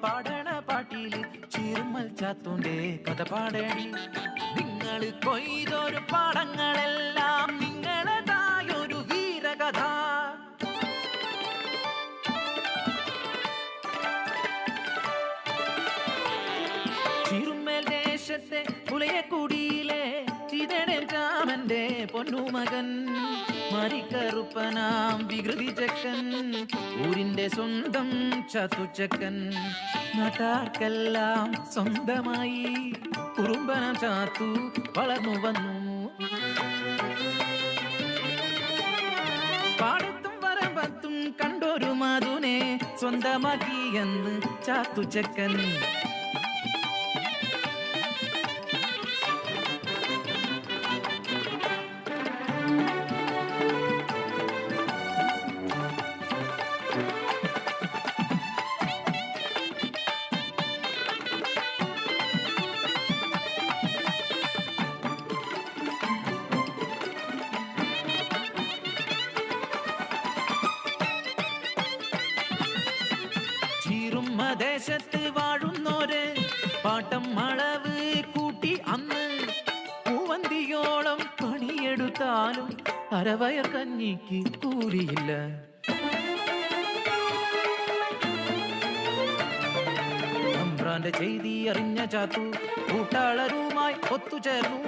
പാടണ പാട്ടില് ചീർമൽ ചാത്തൂന്റെ കഥ പാടണി. നിങ്ങൾ കൊയ്തൊരു പാടങ്ങളെല്ലാം നിങ്ങളതായൊരു വീരകഥ. ചിറുമേൽ ദേശത്തെ പുലയക്കുടിയിലെ ചിതടൻ രാമന്റെ പൊന്നുമകൻ, മരിക്കറുപ്പനാം വികൃതി ചക്കൻ, ഊരിന്റെ സ്വന്തം ചാത്തുച്ചക്കൻ. നാട്ടാർക്കെല്ലാം സ്വന്തമായി കുറുമ്പനം ചാത്തു വളർന്നു വന്നു. പാടത്തും വരമ്പത്തും കണ്ടൊരു മധുനെ സ്വന്തമാക്കിയെന്ന് ചാത്തുച്ചക്കൻ. ദേശത്ത് വാഴുന്നോര് പാട്ടം അളവ് കൂട്ടി അന്ന് പൂവന്തിയോളം പണിയെടുത്താലും അരവയർ കഞ്ഞിക്ക് കൂലിയില്ല. തമ്പ്രാന്റെ ചെയ്തി അറിഞ്ഞ ചാത്തു കൂട്ടാളരുമായി ഒത്തുചേർന്നു.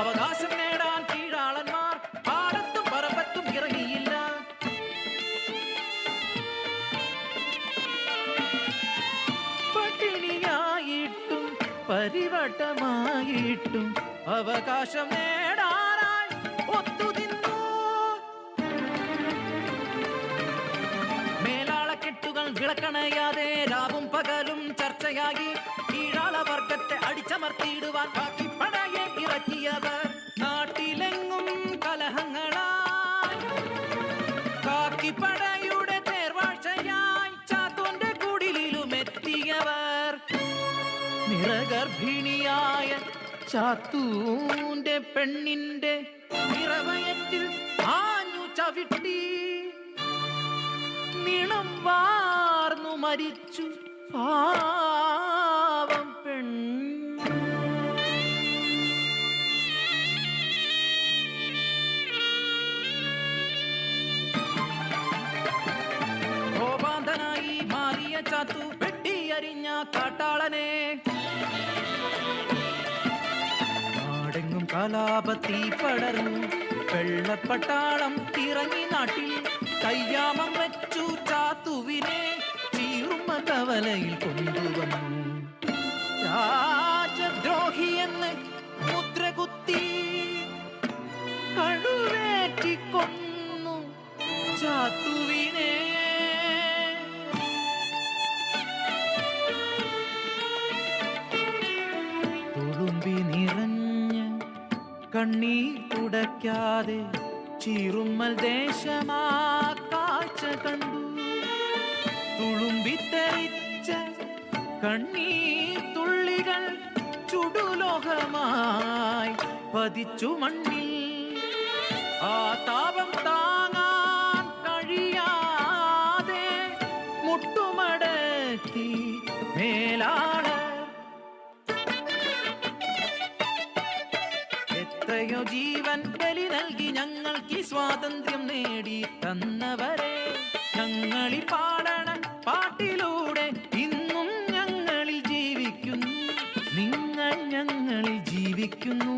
അവകാശം നേടാൻ കീഴാളന്മാർ പാടത്തും പറമ്പത്തും ഇറങ്ങിയില്ല. പട്ടിണിയായിട്ടും പരിവട്ടമായിട്ടും അവകാശം നേടാനായി ഒത്തുനിന്നു. മേലാളക്കെട്ടുകൾ വിളക്കണയാതെ രാവും പകലും ചർച്ചയായി കീഴാളവർഗത്തെ അടിച്ചമർത്തിയിടുവാൻ കാക്കിപ്പടയെ ഇറക്കിയവർ. നാട്ടിലെങ്ങും കലഹങ്ങളായി കാക്കിപ്പടയുടെ തേർവാഴ്ചയായി ചാത്തോന്റെ കുടിലും എത്തിയവർ. നിറഗർഭിണിയായ ചാത്തൂന്റെ പെണ്ണിന്റെ നിറവയറ്റിൽ ആഞ്ഞു ചവിട്ടി നിണം വാർന്നു മരിച്ചു പാവം പെണ്ണ്. കോപാന്തനായി മാറിയ ചാത്തു വെട്ടിയരിഞ്ഞ കാട്ടാളനെ. നാടെങ്ങും കലാപത്തി പടർന്നു. വെള്ളപ്പട്ടാളം ഇറങ്ങി നാട്ടിൽ കയ്യാമം വെച്ചു ചാത്തുവിനെ ചീറുമ്മ കവലയിൽ കൊണ്ടുവന്നു. രാജദ്രോഹിയെന്ന് മുദ്ര കുത്തി കഴുവേറ്റിക്കൊന്നു ചാത്തുവിനെ. തുളുമ്പി നിറഞ്ഞ കണ്ണീർ തുടയ്ക്കാതെ ചീറുമ്മൽ ദേശമാ കാഴ്ച കണ്ടു. തുളുമ്പിത്തെറിച്ച കണ്ണീർ തുള്ളികൾ ചുടുലോഹമായി പതിച്ചു മണ്ണിൽ. ആ താപം താങ്ങാൻ കഴിയാതെ മുട്ടുമടക്കി മേലാളർ. എത്രയോ ജീവൻ ബലി നൽകി ഞങ്ങൾക്ക് സ്വാതന്ത്ര്യം നേടി തന്നവരെ. ഞങ്ങളി പാടണ പാട്ടിലൂടെ ഇന്നും ഞങ്ങളിൽ ജീവിക്കുന്നു. നിങ്ങൾ ഞങ്ങളിൽ ജീവിക്കുന്നു.